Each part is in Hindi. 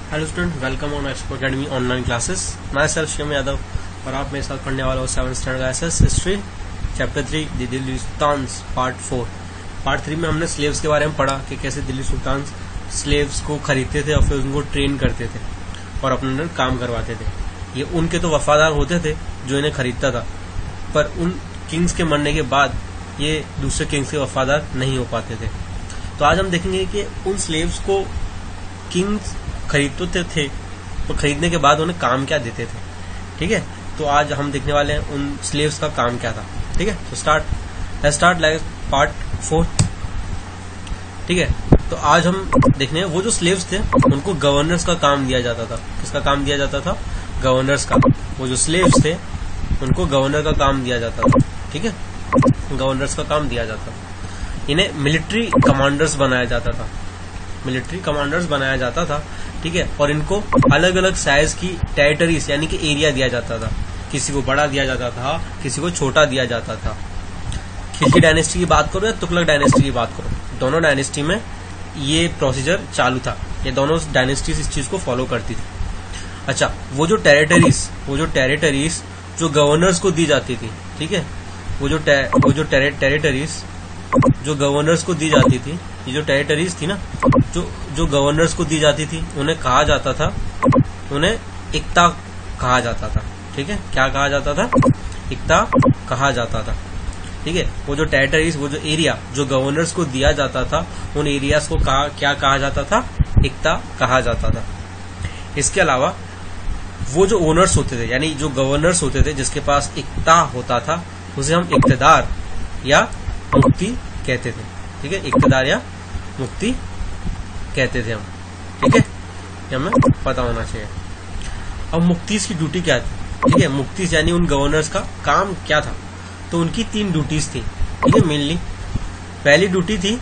Hello student, welcome on expo academy online classes. मैं सेल्फ शिवम यादव और आप मेरे साथ पढ़ने वाला हूँ 7th स्टैंडर्ड का SS history chapter 3 the Delhi sultans part 4। Part 3 में हमने स्लेव्स के बारे में पढ़ा कि कैसे दिल्ली सुल्तान स्लेव्स को खरीदते थे और फिर उनको ट्रेन करते थे और अपने अंदर काम करवाते थे। ये उनके तो वफादार होते थे जो इन्हें खरीदता था, पर उन किंग्स के मरने के बाद ये दूसरे किंग्स के वफादार नहीं हो पाते थे। तो आज हम देखेंगे कि उन स्लेव्स को किंग्स खरीदते थे तो खरीदने के बाद उन्हें काम क्या देते थे। ठीक है, तो आज हम देखने वाले हैं उन स्लेव्स का काम क्या था। ठीक है, तो स्टार्ट लाइक पार्ट 4। ठीक है, तो आज हम देखने हैं वो जो स्लेव्स थे उनको गवर्नर्स का काम दिया जाता था। किसका काम दिया जाता था? गवर्नर्स का। वो जो स्लेव्स थे उनको गवर्नर का काम दिया जाता था। ठीक है, गवर्नर्स का काम दिया जाता था। इन्हें मिलिट्री कमांडर्स बनाया जाता था। मिलिट्री कमांडर्स बनाया जाता था। ठीक है, और इनको अलग अलग साइज की टेरिटरीज यानी कि एरिया दिया जाता था। किसी को बड़ा दिया जाता था, किसी को छोटा दिया जाता था। खिलजी डायनेस्टी की बात करो या तुगलक डायनेस्टी की बात करो, दोनों डायनेस्टी में ये प्रोसीजर चालू था। ये दोनों डायनेस्टीज इस चीज को फॉलो करती थी। अच्छा, वो जो टेरिटरीज जो गवर्नर्स को दी जाती थी, ठीक है, वो जो टेरिटरीज जो गवर्नर्स को दी जाती थी, ये जो टेरिटरीज थी ना, जो गवर्नर्स को दी जाती थी, उन्हें कहा जाता था, उन्हें इक्ता कहा जाता था। ठीक है, क्या कहा जाता था? इक्ता कहा जाता था। ठीक है, वो जो टेरिटरीज, वो जो एरिया जो गवर्नर्स को दिया जाता था, उन एरियाज को क्या कहा जाता था? इक्ता कहा जाता था। इसके अलावा वो जो ओनर्स होते थे यानी जो गवर्नर्स होते थे जिसके पास इक्ता होता था, उसे हम इक्तदार या मुक्ति कहते थे। ठीक है, इक्तदार या मुक्ति कहते थे हम। ठीक है, ये हमें पता होना चाहिए। अब मुक्तिस की ड्यूटी क्या थी? ठीक है, मुक्तिस यानी उन गवर्नर्स का काम क्या था? तो उनकी 3 ड्यूटीज थी। ठीक है, मेनली पहली ड्यूटी थी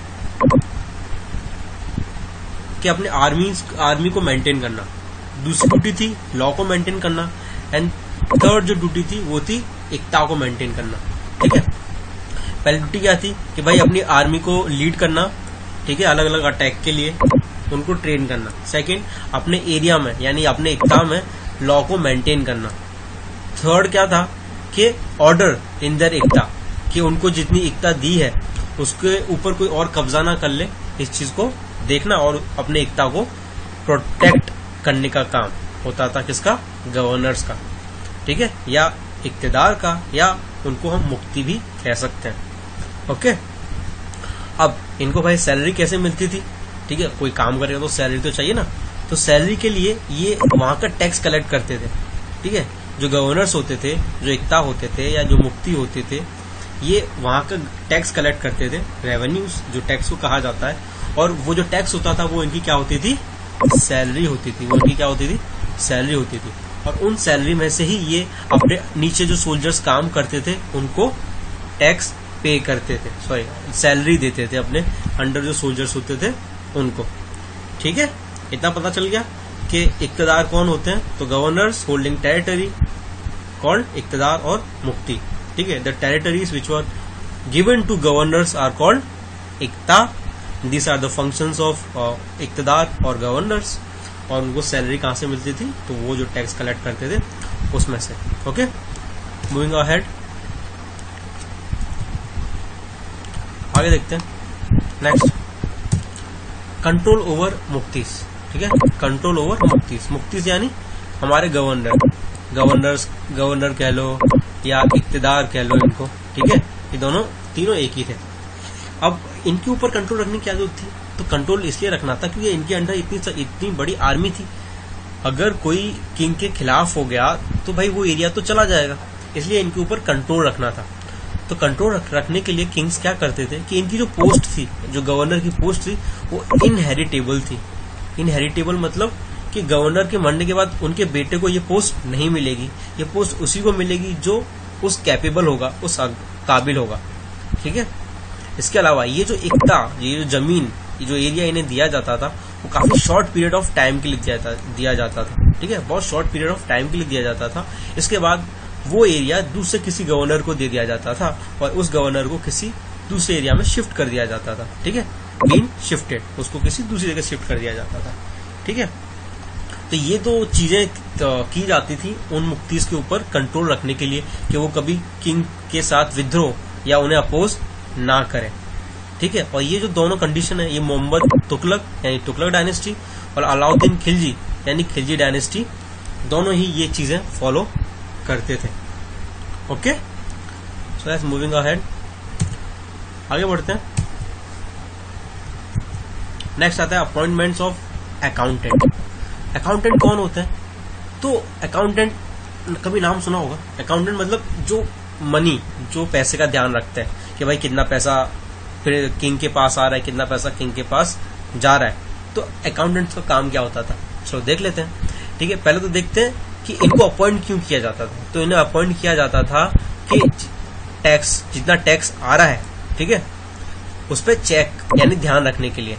कि अपने आर्मी को मेंटेन करना। दूसरी ड्यूटी थी लॉ को मेंटेन करना। एंड थर्ड जो ड्यूटी थी वो थी एकता को मेंटेन करना। ठीक है, पहली ड्यूटी क्या थी कि भाई अपनी आर्मी को लीड करना, ठीक है, अलग अलग अटैक के लिए उनको ट्रेन करना। सेकंड, अपने एरिया में यानी अपने एकता में लॉ को मेंटेन करना। थर्ड क्या था कि ऑर्डर इन देयर एकता, कि उनको जितनी एकता दी है उसके ऊपर कोई और कब्जा ना कर ले, इस चीज को देखना और अपने एकता को प्रोटेक्ट करने का काम होता था किसका? गवर्नर्स का। ठीक है, या इक्तदार का, या उनको हम मुक्ति भी कह सकते हैं। ओके, अब इनको भाई सैलरी कैसे मिलती थी? ठीक है, कोई काम करेगा तो सैलरी तो चाहिए ना, तो सैलरी के लिए ये वहां का टैक्स कलेक्ट करते थे। ठीक है, जो गवर्नर्स होते थे, जो एकता होते थे या जो मुक्ति होते थे, ये वहां का टैक्स कलेक्ट करते थे, रेवेन्यूज जो टैक्स को कहा जाता है। और वो जो टैक्स होता था वो इनकी क्या होती थी? सैलरी होती थी। वो इनकी क्या होती थी? सैलरी होती थी। और उन सैलरी में से ही ये अपने नीचे जो सोल्जर्स काम करते थे उनको टैक्स पे करते थे, सैलरी देते थे अपने अंडर जो सोल्जर्स होते थे उनको। ठीक है, इतना पता चल गया कि इक्तदार कौन होते हैं। तो गवर्नर्स होल्डिंग टेरिटरी कॉल्ड इक्तदार और मुक्ति। ठीक है, the territories which were given to governors are called इक्ता। This are the functions of इक्तदार और गवर्नर्स। और उनको सैलरी कहां से मिलती थी? तो वो जो टैक्स कलेक्ट करते थे उसमें से। ओके, मूविंग अहेड, आगे देखते हैं। नेक्स्ट, कंट्रोल ओवर मुक्तिस। ठीक है, कंट्रोल ओवर मुक्तिस। मुक्तिस यानी हमारे गवर्नर कह लो या इक्तदार कह लो इनको। ठीक है, ये दोनों तीनों एक ही थे। अब इनके ऊपर कंट्रोल रखने की क्या जरूरत थी? तो कंट्रोल इसलिए रखना था क्योंकि इनके अंडर इतनी बड़ी आर्मी थी। अगर कोई किंग के खिलाफ हो गया तो भाई वो एरिया तो चला जाएगा, इसलिए इनके ऊपर कंट्रोल रखना था। तो कंट्रोल रखने के लिए किंग्स क्या करते थे कि इनकी जो पोस्ट थी, जो गवर्नर की पोस्ट थी, वो इनहेरिटेबल थी। इनहेरिटेबल मतलब कि गवर्नर के मरने के बाद उनके बेटे को ये पोस्ट नहीं मिलेगी। ये पोस्ट उसी को मिलेगी जो उस कैपेबल होगा, उस काबिल होगा। ठीक है, इसके अलावा ये जो एकता, ये जो जमीन, ये जो एरिया इन्हें दिया जाता था वो काफी शॉर्ट पीरियड ऑफ टाइम के लिए दिया जाता था। ठीक है, बहुत शॉर्ट पीरियड ऑफ टाइम के लिए दिया जाता था। इसके बाद वो एरिया दूसरे किसी गवर्नर को दे दिया जाता था और उस गवर्नर को किसी दूसरे एरिया में शिफ्ट कर दिया जाता था। ठीक है, बीन शिफ्टेड, उसको किसी दूसरी जगह शिफ्ट कर दिया जाता था। ठीक है, तो ये दो चीजें की जाती थी उन मुफ्तीस के ऊपर कंट्रोल रखने के लिए कि वो कभी किंग के साथ विद्रोह या उन्हें अपोज ना करें। ठीक है, और ये जो दोनों कंडीशन है, ये मोहम्मद तुगलक यानी तुगलक डायनेस्टी और अलाउद्दीन खिलजी यानी खिलजी डायनेस्टी, दोनों ही ये चीजें फॉलो करते थे। Okay, so let's moving ahead, आगे बढ़ते हैं। नेक्स्ट आता है अपॉइंटमेंट्स ऑफ अकाउंटेंट। अकाउंटेंट कौन होता है? तो अकाउंटेंट कभी नाम सुना होगा। अकाउंटेंट मतलब जो मनी, जो पैसे का ध्यान रखता है कि भाई कितना पैसा फिर किंग के पास आ रहा है, कितना पैसा किंग के पास जा रहा है। तो अकाउंटेंट्स का काम क्या होता था, चलो देख लेते हैं। ठीक है, पहले तो देखते हैं कि इनको अपॉइंट क्यों किया जाता था। तो इन्हें अपॉइंट किया जाता था कि टैक्स, जितना टैक्स आ रहा है, ठीक है, उस पर चेक यानी ध्यान रखने के लिए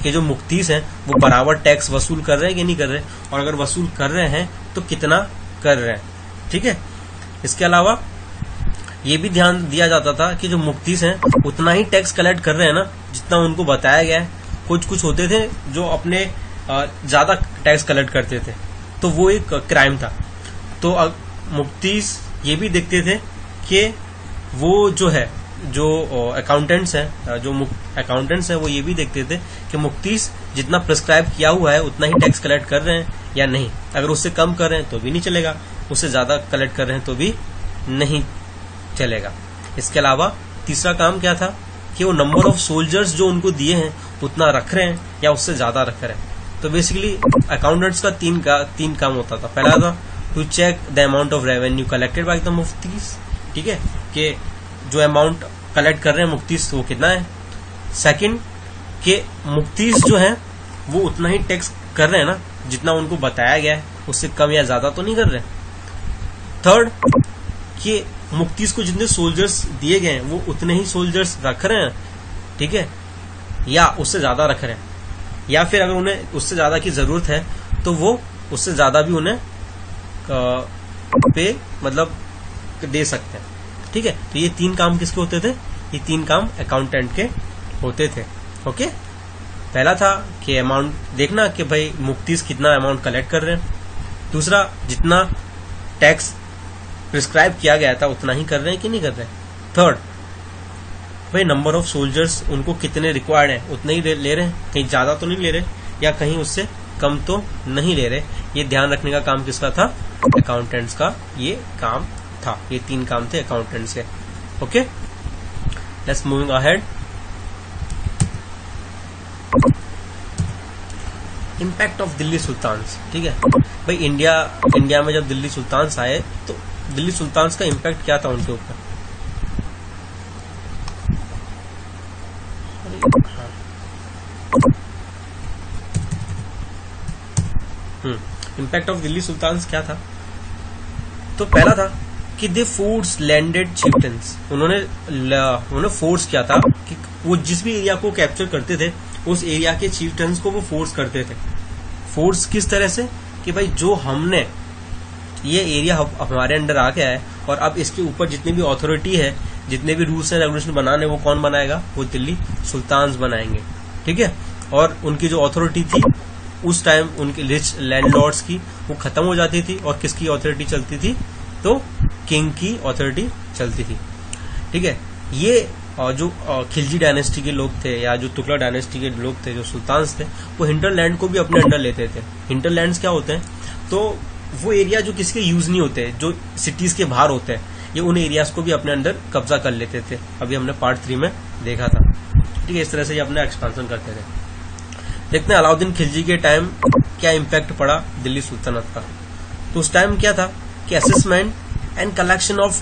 कि जो मुफ्तीस हैं वो बराबर टैक्स वसूल कर रहे हैं कि नहीं कर रहे, और अगर वसूल कर रहे हैं तो कितना कर रहे हैं। ठीक है, इसके अलावा ये भी ध्यान दिया जाता था कि जो मुफ्तीस हैं उतना ही टैक्स कलेक्ट कर रहे हैं ना जितना उनको बताया गया है। कुछ होते थे जो अपने ज्यादा टैक्स कलेक्ट करते थे, तो वो एक क्राइम था। तो मुफ्तीस ये भी देखते थे कि वो जो है, जो अकाउंटेंट्स हैं, जो अकाउंटेंट्स हैं, वो ये भी देखते थे कि मुफ्तीस जितना प्रिस्क्राइब किया हुआ है उतना ही टैक्स कलेक्ट कर रहे हैं या नहीं। अगर उससे कम कर रहे हैं तो भी नहीं चलेगा, उससे ज्यादा कलेक्ट कर रहे हैं तो भी नहीं चलेगा। इसके अलावा तीसरा काम क्या था कि वो नंबर ऑफ सोल्जर्स जो उनको दिए हैं उतना रख रहे हैं या उससे ज्यादा रख रहे हैं। तो बेसिकली अकाउंटेंट्स का तीन काम होता था। पहला था to check the amount of revenue collected by the मुफ्तीस, ठीक है, कि जो अमाउंट कलेक्ट कर रहे हैं मुफ्तीस वो कितना है। सेकंड, कि मुफ्तीस जो है वो उतना ही टैक्स कर रहे हैं ना जितना उनको बताया गया है, उससे कम या ज्यादा तो नहीं कर रहे। थर्ड, कि मुफ्तीस को जितने सोल्जर्स दिए गए हैं वो उतने ही सोल्जर्स रख रहे हैं, ठीक है, या उससे ज्यादा रख रहे हैं, या फिर अगर उन्हें उससे ज्यादा की जरूरत है तो वो उससे ज्यादा भी उन्हें पे मतलब दे सकते हैं। ठीक है, तो ये तीन काम किसके होते थे? ये तीन काम अकाउंटेंट के होते थे। ओके, पहला था कि अमाउंट देखना कि भाई मुफ्तीस कितना अमाउंट कलेक्ट कर रहे हैं। दूसरा, जितना टैक्स प्रिस्क्राइब किया गया था उतना ही कर रहे हैं कि नहीं कर रहे हैं। थर्ड, भाई नंबर ऑफ सोल्जर्स उनको कितने रिक्वायर्ड है उतने ही ले रहे हैं, कहीं ज्यादा तो नहीं ले रहे या कहीं उससे कम तो नहीं ले रहे। ये ध्यान रखने का काम किसका था? अकाउंटेंट्स का ये काम था। ये तीन काम थे अकाउंटेंट्स के। Okay, let's moving ahead. Impact of Delhi sultans. ठीक है भाई, इंडिया में जब दिल्ली सुल्तान्स आए तो दिल्ली सुल्तान्स का इम्पैक्ट क्या था उनके ऊपर? इम्पैक्ट ऑफ दिल्ली सुल्तान्स क्या था? तो पहला था कि दे फोर्स लैंडेड चिफ्टन्स। उन्होंने फोर्स किया था कि वो जिस भी एरिया को कैप्चर करते थे उस एरिया के चिफ्टन्स को वो फोर्स करते थे। फोर्स किस तरह से? कि भाई जो हमने ये एरिया हमारे अंडर आ गया है और अब इसके ऊपर जितनी भी अथॉरिटी है, जितने भी रूल्स एंड रेगुलेशन बनाने, वो कौन बनाएगा? वो दिल्ली सुल्तान्स बनाएंगे। ठीक है, और उनकी जो अथॉरिटी थी उस टाइम उनके रिच लैंडलॉर्ड्स की वो खत्म हो जाती थी और किसकी अथॉरिटी चलती थी? तो किंग की अथॉरिटी चलती थी। ठीक है, ये जो खिलजी डायनेस्टी के लोग थे या जो तुगलक डायनेस्टी के लोग थे, जो सुल्तान्स थे, वो हिंटरलैंड को भी अपने अंडर लेते थे। हिंटरलैंड्स क्या होते हैं? तो वो एरिया जो किसके यूज नहीं होते, जो सिटीज के बाहर होते हैं, ये उन एरियाज को भी अपने अंडर कब्जा कर लेते थे। अभी हमने पार्ट 3 में देखा था। ठीक है, इस तरह से ये अपने एक्सपांसन करते थे। देखते हैं अलाउद्दीन खिलजी के टाइम क्या इम्पैक्ट पड़ा दिल्ली सुल्तनत का। तो उस टाइम क्या था कि assessment and collection of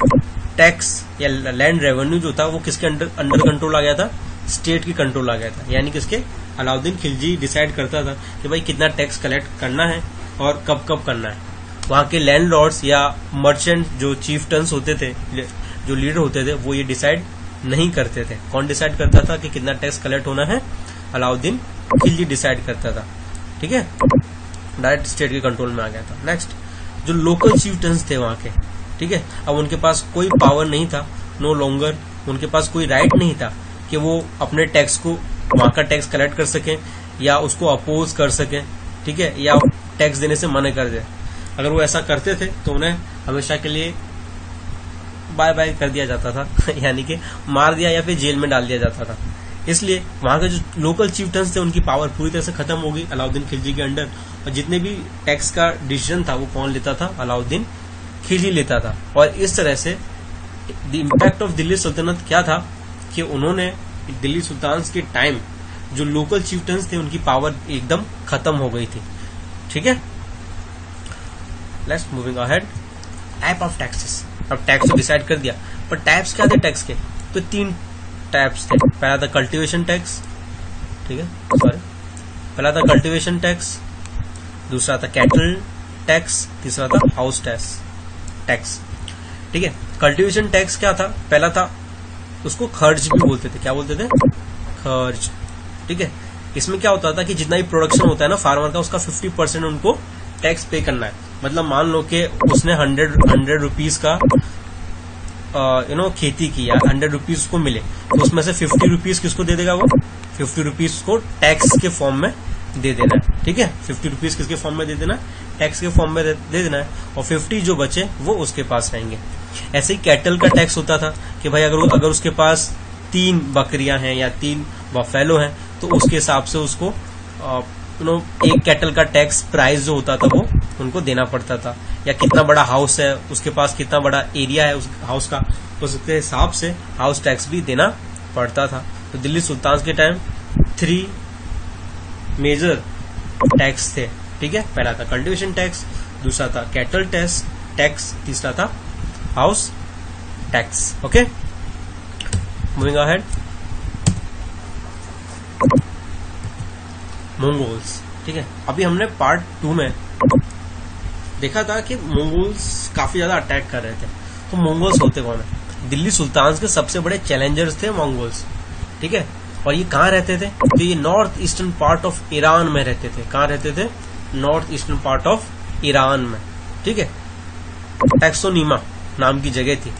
tax या लैंड रेवेन्यू जो था वो किसके अंडर कंट्रोल आ गया था? स्टेट की कंट्रोल आ गया था। यानी किसके? अलाउद्दीन खिलजी डिसाइड करता था कि भाई कितना टैक्स कलेक्ट करना है और कब कब करना है। वहां के लैंडलॉर्ड्स या मर्चेंट जो चीफटन्स होते थे, जो लीडर होते थे, वो ये डिसाइड नहीं करते थे। कौन डिसाइड करता था कि कितना टैक्स कलेक्ट होना है? अलाउद्दीन खिलजी डिसाइड करता था। ठीक है, डायरेक्ट स्टेट के कंट्रोल में आ गया था। नेक्स्ट, जो लोकल चीफटन्स थे वहां के, ठीक है, अब उनके पास कोई पावर नहीं था, नो लॉन्गर उनके पास कोई राइट नहीं था कि वो अपने टैक्स को, वहां का टैक्स कलेक्ट कर सकें या उसको अपोज कर सकें। ठीक है, या टैक्स देने से मना कर दे। अगर वो ऐसा करते थे तो उन्हें हमेशा के लिए बाय बाय कर दिया जाता था यानी कि मार दिया या फिर जेल में डाल दिया जाता था। इसलिए वहां के जो लोकल चीफ्टन्स थे उनकी पावर पूरी तरह से खत्म हो गई अलाउद्दीन खिलजी के अंडर, और जितने भी टैक्स का डिसीजन था वो कौन लेता था, अलाउद्दीन खिलजी लेता था। और इस तरह से द इम्पैक्ट ऑफ दिल्ली सुल्तानत क्या था कि उन्होंने दिल्ली सुल्तान के टाइम जो लोकल चीफ्टन्स थे उनकी पावर एकदम खत्म हो गई थी। ठीक है, let's moving ahead. Type of taxes, अब टैक्स तो डिसाइड कर दिया, पर टाइप्स क्या थे टैक्स के, तो 3 टाइप्स थे। पहला था कल्टीवेशन टैक्स, ठीक है, सॉरी, पहला था कल्टीवेशन टैक्स, दूसरा था कैटल टैक्स, तीसरा था हाउस टैक्स। ठीक है, कल्टीवेशन टैक्स क्या था, पहला था उसको खर्च भी बोलते थे। क्या बोलते थे, खर्च। ठीक है, इसमें क्या होता था कि जितना भी प्रोडक्शन होता है ना फार्मर का, उसका 50% उनको टैक्स पे करना है। मतलब मान लो कि उसने 100 रुपीज का खेती की, 100 रुपीज उसको मिले, तो उसमें से 50 रुपीज किसको दे देगा, वो 50 रुपीज को टैक्स के फॉर्म में दे देना है। ठीक है, 50 रुपीज किसके फॉर्म में दे देना, टैक्स के फॉर्म में दे देना है, और 50 जो बचे वो उसके पास रहेंगे। ऐसे ही कैटल का टैक्स होता था कि भाई अगर उसके पास 3 बकरियां हैं या 3 बफेलो हैं, तो उसके हिसाब से उसको एक कैटल का टैक्स प्राइस जो होता था वो उनको देना पड़ता था। या कितना बड़ा हाउस है, उसके पास कितना बड़ा एरिया है उस हाउस का, उसके हिसाब से हाउस टैक्स भी देना पड़ता था। तो दिल्ली सुल्तान के टाइम 3 मेजर टैक्स थे। ठीक है, पहला था कल्टीवेशन टैक्स, दूसरा था कैटल टैक्स, तीसरा था house tax. Okay, moving ahead. Mongols. ठीक है, अभी हमने पार्ट 2 में देखा था कि मंगोल्स काफी ज्यादा अटैक कर रहे थे। तो मंगोल्स होते कौन है, दिल्ली सुल्तान के सबसे बड़े चैलेंजर्स थे मंगोल्स। ठीक है, और ये कहाँ रहते थे, तो ये north eastern part of Iran में रहते थे। कहाँ रहते थे, north eastern part of Iran में। ठीक है, टैक्सोनीमा नाम की जगह थी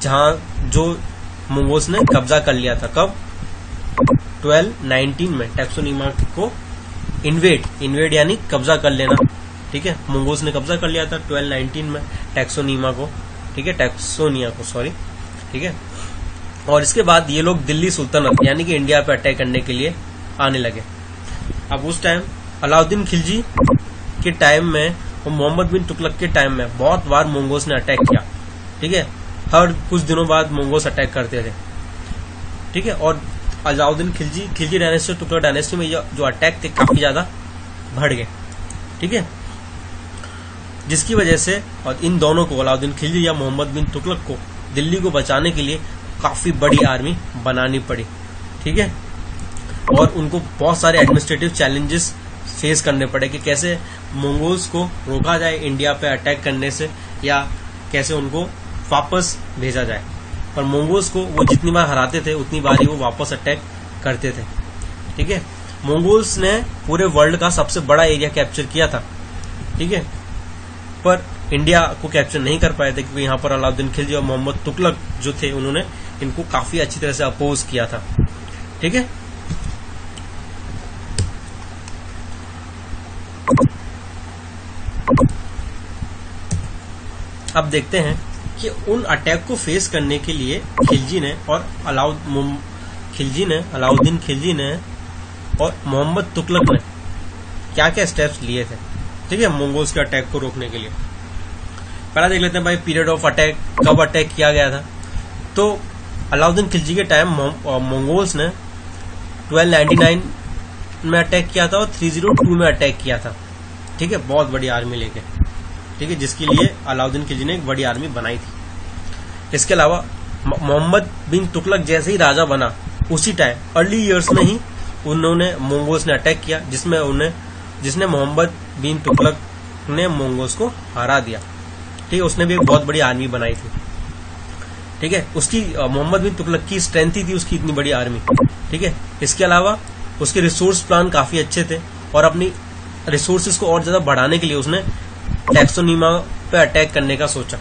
जहां जो मंगोल्स ने कब्जा कर लिया था। कब, 1219 में टैक्सोनीमा को इन्वेड यानी कब्जा कर लेना। ठीक है, मंगोल्स ने कब्जा कर लिया था 1219 में टैक्सोनीमा को। ठीक है, टैक्सोनिया को, सॉरी। ठीक है, और इसके बाद ये लोग दिल्ली सुल्तानत यानी कि इंडिया पे अटैक करने के लिए आने लगे। अब उस टाइम अलाउद्दीन खिलजी के टाइम में और मोहम्मद बिन तुगलक के टाइम में बहुत बार मंगोल्स ने अटैक किया। ठीक है, हर कुछ दिनों बाद मंगोल्स अटैक करते थे। ठीक है, और अलाउद्दीन खिलजी डायनेस्टी और तुगलक डायनेस्टी में जो अटैक थे काफी ज्यादा बढ़ गए। ठीक है, जिसकी वजह से और इन दोनों को, अलाउद्दीन खिलजी या मोहम्मद बिन तुगलक को, दिल्ली को बचाने के लिए काफी बड़ी आर्मी बनानी पड़ी। ठीक है, और उनको बहुत सारे एडमिनिस्ट्रेटिव चैलेंजेस फेस करने पड़े कि कैसे मंगोल्स को रोका जाए इंडिया पे अटैक करने से, या कैसे उनको वापस भेजा जाए। पर मंगोल्स को वो जितनी बार हराते थे उतनी बार ही वो वापस अटैक करते थे। ठीक है, मंगोल्स ने पूरे वर्ल्ड का सबसे बड़ा एरिया कैप्चर किया था। ठीक है, पर इंडिया को कैप्चर नहीं कर पाए थे क्योंकि यहाँ पर अलाउद्दीन खिलजी और मोहम्मद तुगलक जो थे उन्होंने इनको काफी अच्छी तरह से अपोज किया था। ठीक है, अब देखते हैं कि उन अटैक को फेस करने के लिए खिलजी ने अलाउद्दीन खिलजी ने और मोहम्मद तुगलक ने क्या क्या स्टेप्स लिए थे। ठीक है, मंगोल्स के अटैक को रोकने के लिए। पहला देख लेते हैं भाई पीरियड ऑफ अटैक, कब अटैक किया गया था। तो अलाउद्दीन खिलजी के टाइम मंगोल्स ने 1299 में अटैक किया था और 302 में अटैक किया था। ठीक है, बहुत बड़ी आर्मी लेके। ठीक है, जिसके लिए अलाउद्दीन खिलजी ने एक बड़ी आर्मी बनाई थी। इसके अलावा मोहम्मद बिन तुगलक जैसे ही राजा बना उसी टाइम अर्ली ईयर्स में ही उन्होंने मंगोल्स ने अटैक किया, जिसने मोहम्मद बिन तुगलक ने मंगोल्स को हरा दिया। ठीक है, उसने भी एक बहुत बड़ी आर्मी बनाई थी। ठीक है, उसकी मोहम्मद बिन तुगलक की स्ट्रेंथ ही थी उसकी इतनी बड़ी आर्मी। ठीक है, इसके अलावा उसके रिसोर्स प्लान काफी अच्छे थे और अपनी रिसोर्सेज को और ज्यादा बढ़ाने के लिए उसने टैक्सोनीमा पे अटैक करने का सोचा।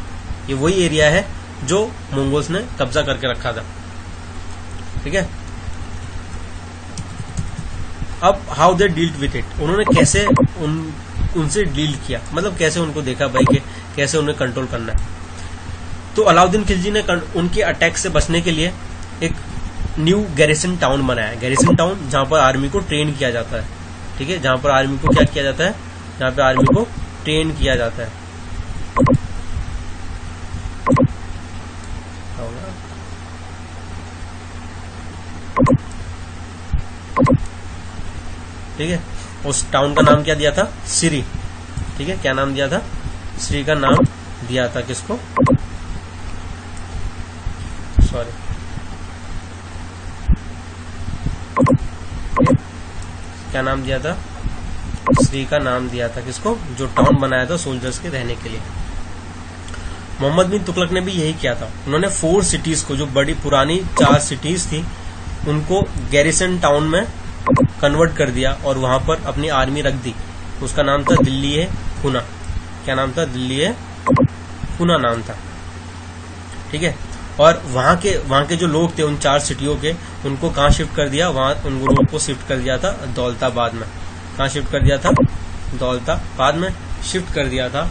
ये वही एरिया है जो मंगोल्स ने कब्जा करके रखा था। ठीक है, अब how they dealt with it, उन्होंने कैसे उनसे डील किया, मतलब कैसे उनको देखा भाई के कैसे उन्हें कंट्रोल करना है। तो अलाउद्दीन खिलजी ने उनके अटैक से बचने के लिए एक न्यू गैरिसन टाउन बनाया। गैरिसन टाउन जहां पर आर्मी को ट्रेन किया जाता है, ठीक है, जहां पर आर्मी को क्या किया जाता है, जहां पर आर्मी को ट्रेन किया जाता है। ठीक है, उस टाउन का नाम क्या दिया था, सिरी। ठीक है, क्या नाम दिया था, सिरी का नाम दिया था किसको, सॉरी, क्या नाम दिया था, सिरी का नाम दिया था किसको, जो टाउन बनाया था सोल्जर्स के रहने के लिए। मोहम्मद बिन तुगलक ने भी यही किया था। उन्होंने 4 सिटीज को, जो बड़ी पुरानी 4 सिटीज थी, उनको गैरिसन टाउन में कन्वर्ट कर दिया और वहां पर अपनी आर्मी रख दी। उसका नाम था दिल्ली खुना। क्या नाम था, दिल्ली खुना नाम था। ठीक है, और वहां के जो लोग थे उन 4 सिटियों के, उनको कहां शिफ्ट कर दिया, वहां उन लोगों को शिफ्ट कर दिया था दौलताबाद में। कहां शिफ्ट कर दिया था, दौलताबाद में शिफ्ट कर दिया था।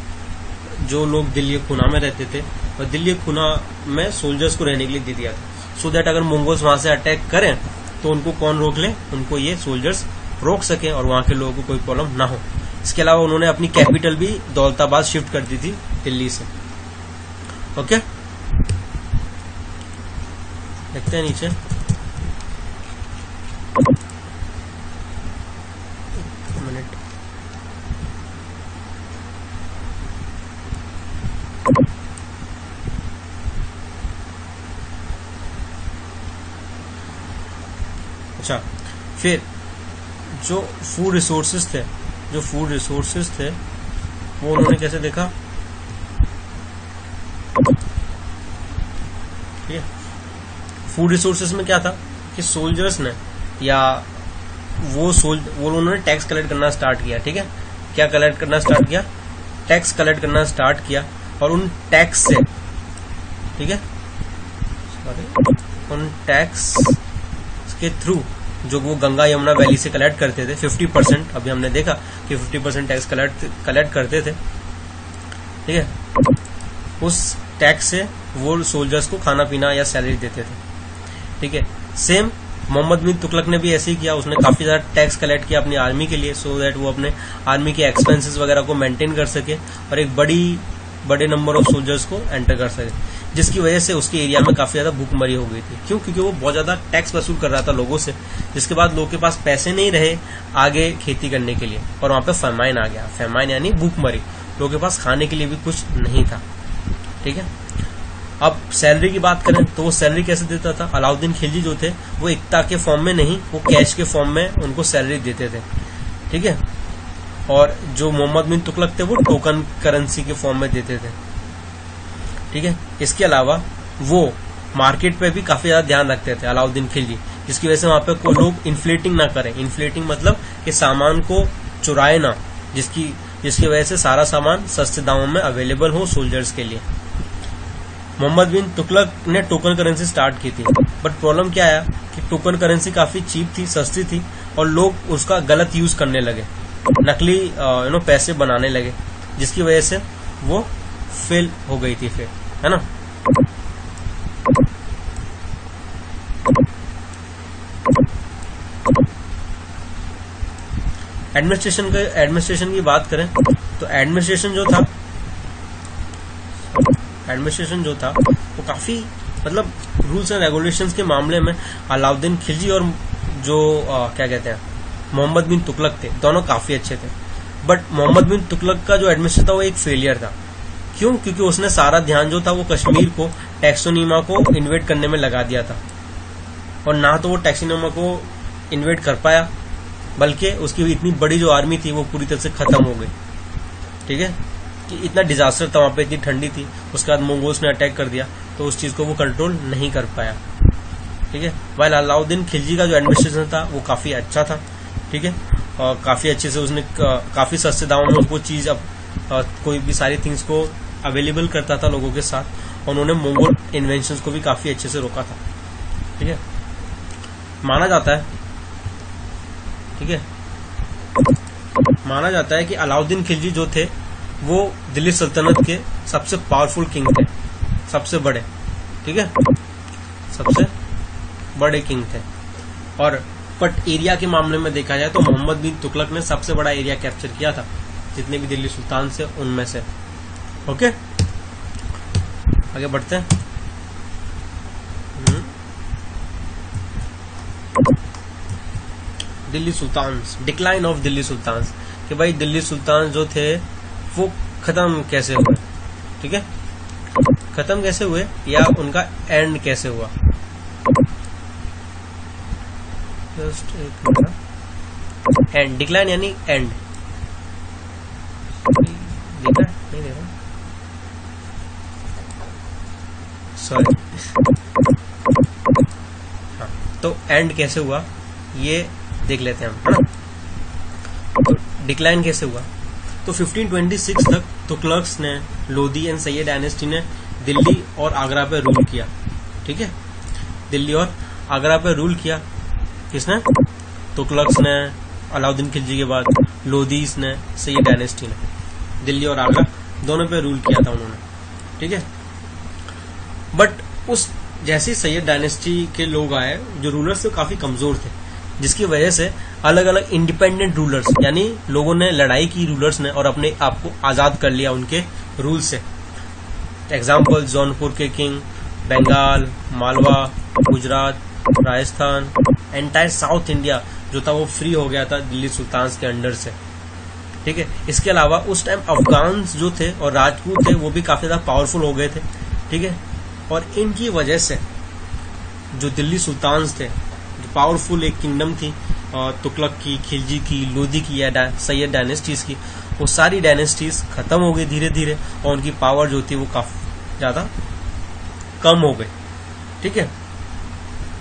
जो लोग दिल्ली खुना में रहते थे, और दिल्ली खुना में सोल्जर्स को रहने के लिए दे दिया था, सो दैट अगर मंगोल्स वहां से अटैक करें तो उनको कौन रोक ले, उनको ये सोल्जर्स रोक सके और वहां के लोगों को कोई प्रॉब्लम ना हो। इसके अलावा उन्होंने अपनी कैपिटल भी दौलताबाद शिफ्ट कर दी थी दिल्ली से। ओके, देखते हैं नीचे। मिनट, अच्छा, फिर जो फूड रिसोर्सेज थे वो उन्होंने कैसे देखा, ठीक है। फूड रिसोर्सेज में क्या था कि सोल्जर्स ने या वो उन्होंने टैक्स कलेक्ट करना स्टार्ट किया। ठीक है, क्या कलेक्ट करना स्टार्ट किया, टैक्स कलेक्ट करना स्टार्ट किया। और उन टैक्स से, ठीक है, उन टैक्स के थ्रू जो वो गंगा यमुना वैली से कलेक्ट करते थे 50%, अभी हमने देखा कि 50% टैक्स कलेक्ट करते थे। ठीक है, उस टैक्स से वो सोल्जर्स को खाना पीना या सैलरी देते थे। ठीक है, सेम मोहम्मद बिन तुगलक ने भी ऐसे ही किया। उसने काफी ज्यादा टैक्स कलेक्ट किया अपनी आर्मी के लिए, सो दैट वो अपने आर्मी के एक्सपेंसेस वगैरह को मेंटेन कर सके और एक बड़े नंबर ऑफ सोल्जर्स को एंटर कर सके, जिसकी वजह से उसके एरिया में काफी ज्यादा भूखमरी हो गई थी। क्यों, क्योंकि वो बहुत ज्यादा टैक्स वसूल कर रहा था लोगों से, जिसके बाद लोगों के पास पैसे नहीं रहे आगे खेती करने के लिए, और वहां पे फेमाइन आ गया। फेमाइन यानी भूखमरी, लोगों के पास खाने के लिए भी कुछ नहीं था। ठीक है, अब सैलरी की बात करें तो वो सैलरी कैसे देता था। अलाउद्दीन खिलजी जो थे वो इक्ता के फॉर्म में नहीं, वो कैश के फॉर्म में उनको सैलरी देते थे। ठीक है, और जो मोहम्मद बिन तुगलक थे वो टोकन करेंसी के फॉर्म में देते थे। ठीक है, इसके अलावा वो मार्केट पे भी काफी ज्यादा ध्यान रखते थे अलाउद्दीन खिलजी, जिसकी वजह से वहां पे कोई लोग इन्फ्लेटिंग ना करें। इन्फ्लेटिंग मतलब कि सामान को चुराए ना, जिसकी वजह से सारा सामान सस्ते दामों में अवेलेबल हो सोल्जर्स के लिए। मोहम्मद बिन तुगलक ने टोकन करेंसी स्टार्ट की थी, बट प्रॉब्लम क्या आया कि टोकन करेंसी काफी चीप थी, सस्ती थी, और लोग उसका गलत यूज करने लगे, नकली पैसे बनाने लगे, जिसकी वजह से वो फेल हो गई थी फिर, है ना। एडमिनिस्ट्रेशन की बात करें तो एडमिनिस्ट्रेशन जो था वो काफी, मतलब रूल्स एंड रेगुलेशंस के मामले में अलाउद्दीन खिलजी और जो क्या कहते हैं मोहम्मद बिन तुगलक थे, दोनों काफी अच्छे थे। बट मोहम्मद बिन तुगलक का जो एडमिनिस्ट्रेशन था वो एक फेलियर था। क्यों, क्योंकि उसने सारा ध्यान जो था वो कश्मीर को टैक्सोनीमा को इन्वेट करने में लगा दिया था, और ना तो वो टैक्सोनीमा को इन्वेट कर पाया, बल्कि उसकी इतनी बड़ी जो आर्मी थी वो पूरी तरह से खत्म हो गई। ठीक है, कि इतना डिजास्टर था वहां पे, इतनी ठंडी थी, उसके बाद मंगोल्स ने अटैक कर दिया, तो उस चीज को वो कंट्रोल नहीं कर पाया। ठीक है, वाइल अलाउद्दीन खिलजी का जो एडमिनिस्ट्रेशन था वो काफी अच्छा था। ठीक है, और काफी अच्छे से उसने काफी सस्ते दामों में उसको चीज कोई भी सारी थिंग्स को अवेलेबल करता था लोगों के साथ, और उन्होंने मंगोल इन्वेंशंस को भी काफी अच्छे से रोका था। ठीक है, माना जाता है, ठीक है, माना जाता है कि अलाउद्दीन खिलजी जो थे वो दिल्ली सल्तनत के सबसे पावरफुल किंग थे, सबसे बड़े, ठीक है, सबसे बड़े किंग थे। और बट एरिया के मामले में देखा जाए तो मोहम्मद बिन तुगलक ने सबसे बड़ा एरिया कैप्चर किया था जितने भी दिल्ली सुल्तान से उनमें से। ओके, आगे बढ़ते हैं। Delhi sultans, decline of Delhi sultans, कि भाई दिल्ली सुल्तान जो थे वो खत्म कैसे हुए, ठीक है, खत्म कैसे हुए या उनका एंड कैसे हुआ। जस्ट एक मिनट, एंड, डिक्लाइन यानी एंड, देखा नहीं देखा, सॉरी, हाँ, तो एंड कैसे हुआ ये देख लेते हैं हम, है ना। तो डिक्लाइन कैसे हुआ, तो 1526 तक तुगलक्स ने, लोधी एंड सैयद डायनेस्टी ने दिल्ली और आगरा पे रूल किया, ठीक है, दिल्ली और आगरा पे रूल किया। किसने? तुगलक्स ने, अलाउद्दीन खिलजी के बाद लोधीस ने, सैयद डायनेस्टी ने दिल्ली और आगरा दोनों पे रूल किया था उन्होंने, ठीक है। बट उस जैसे सैयद डायनेस्टी के लोग आए, जो रूलर्स थे काफी कमजोर थे, जिसकी वजह से अलग अलग इंडिपेंडेंट रूलर्स, यानी लोगों ने लड़ाई की रूलर्स ने और अपने आप को आजाद कर लिया उनके रूल से। एग्जाम्पल, जौनपुर के king, Bengal, Malwa, Gujarat, Rajasthan, entire south India जो था वो फ्री हो गया था दिल्ली सुल्तान के अंडर से, ठीक है। इसके अलावा उस टाइम अफगान जो थे और राजपूत थे वो भी काफी ज्यादा पावरफुल हो गए थे, ठीक है। और इनकी वजह से जो दिल्ली सुल्तान थे, जो पावरफुल एक किंगडम थी तुगलक की, खिलजी की, लोधी की या सैयद डायनेस्टीज की, वो सारी डायनेस्टीज खत्म हो गई धीरे धीरे और उनकी पावर जो थी वो काफी ज्यादा कम हो गई, ठीक है।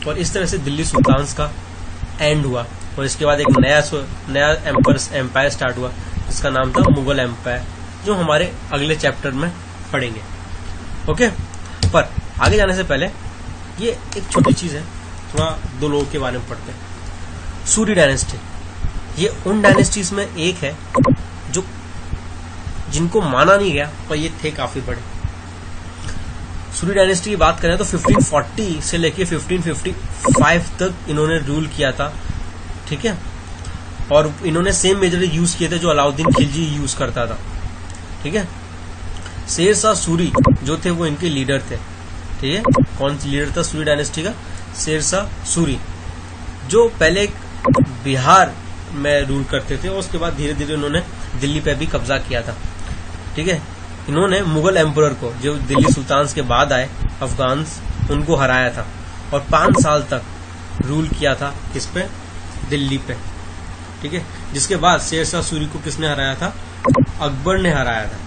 और इस तरह से दिल्ली सुल्तान का एंड हुआ और इसके बाद एक नया एम्पायर स्टार्ट हुआ जिसका नाम था मुगल एम्पायर, जो हमारे अगले चैप्टर में पढ़ेंगे। ओके, पर आगे जाने से पहले ये एक छोटी चीज है, थोड़ा दो लोगों के बारे में पढ़ते हैं। सूरी डायनेस्टी, ये उन डायनेस्टीज में एक है जो जिनको माना नहीं गया पर ये थे काफी बड़े। सूरी डायनेस्टी की बात करें तो 1540 से लेके 1555 तक इन्होंने रूल किया था, ठीक है। और इन्होंने सेम मेजर यूज किए थे जो अलाउद्दीन खिलजी यूज करता था, ठीक है। शेर शाह सूरी जो थे वो इनके लीडर थे, ठीक है। कौन लीडर था सूरी डायनेस्टी का? शेर शाह सूरी, जो पहले बिहार में रूल करते थे और उसके बाद धीरे धीरे उन्होंने दिल्ली पे भी कब्जा किया था, ठीक है। इन्होंने मुगल एम्परर को, जो दिल्ली सुल्तान के बाद आए अफगान्स, उनको हराया था और 5 साल तक रूल किया था किस पे? दिल्ली पे, ठीक है। जिसके बाद शेर शाह सूरी को किसने हराया था? अकबर ने हराया था,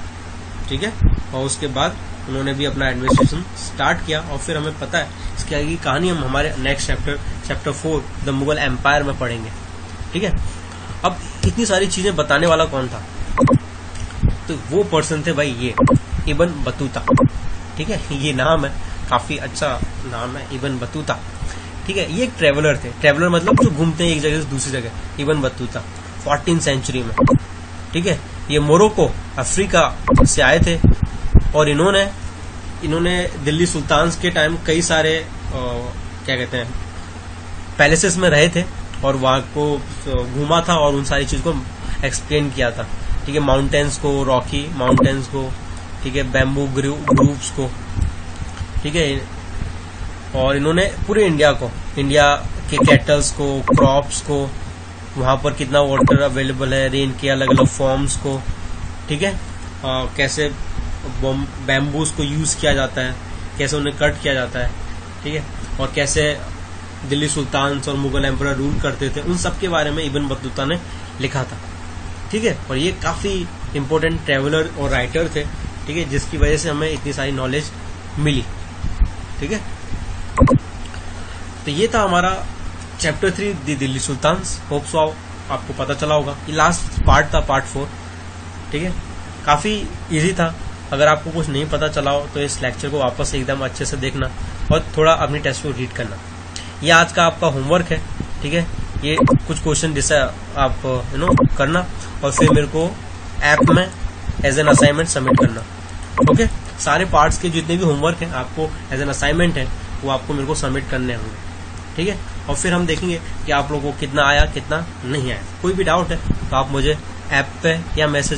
ठीक है। और उसके बाद उन्होंने भी अपना एडमिनिस्ट्रेशन स्टार्ट किया और फिर हमें पता है इसकी आगे की कहानी हम हमारे next chapter 4 the Mughal empire में पढ़ेंगे, ठीक है। अब इतनी सारी चीजें बताने वाला कौन था? तो वो पर्सन थे भाई ये इब्न बतूता, ठीक है। ये नाम है, काफी अच्छा नाम है, इब्न बतूता, ठीक है। ये एक ट्रेवलर थे, ट्रेवलर मतलब जो घूमते हैं एक जगह से दूसरी जगह। इब्न बतूता 14th सेंचुरी में, ठीक है। ये मोरक्को, अफ्रीका से आए थे और इन्होंने दिल्ली सुल्तान के टाइम कई सारे क्या कहते हैं पैलेसेस में रहे थे और वहां को घूमा था और उन सारी चीज को एक्सप्लेन किया था, ठीक है। माउंटेन्स को, रॉकी माउंटेन्स को, ठीक है, बैम्बू ग्रुप्स को, ठीक है। और इन्होंने पूरे इंडिया के कैटल्स को, क्रॉप्स को, वहां पर कितना वाटर अवेलेबल है, रेन के अलग अलग फॉर्म्स को, ठीक है, कैसे बैम्बूज को यूज किया जाता है, कैसे उन्हें कट किया जाता है, ठीक है, और कैसे दिल्ली सुल्तान और मुगल एम्परर रूल करते थे, उन सब के बारे में इब्न बतूता ने लिखा था, ठीक है। और ये काफी इंपॉर्टेंट ट्रेवलर और राइटर थे, ठीक है, जिसकी वजह से हमें इतनी सारी नॉलेज मिली, ठीक है। तो ये था हमारा chapter 3 the Delhi Sultan. Hope so आपको पता चला होगा। ये लास्ट पार्ट था, पार्ट 4, ठीक है। काफी इजी था। अगर आपको कुछ नहीं पता चला हो तो इस लेक्चर को वापस से एकदम अच्छे से देखना और थोड़ा अपनी टेक्स्ट को रीड करना। ये आज का आपका होमवर्क है, ठीक है। ये कुछ क्वेश्चन जैसा आप करना और फिर मेरे को ऐप में एज एन असाइनमेंट सबमिट करना। ओके, सारे पार्ट्स के जितने भी होमवर्क हैं आपको एज एन असाइनमेंट है वो आपको मेरे को सबमिट करने होंगे। ठीक है, और फिर हम देखेंगे कि आप लोगों को कितना आया कितना नहीं आया। कोई भी डाउट है तो आप मुझे ऐप पे या मैसेज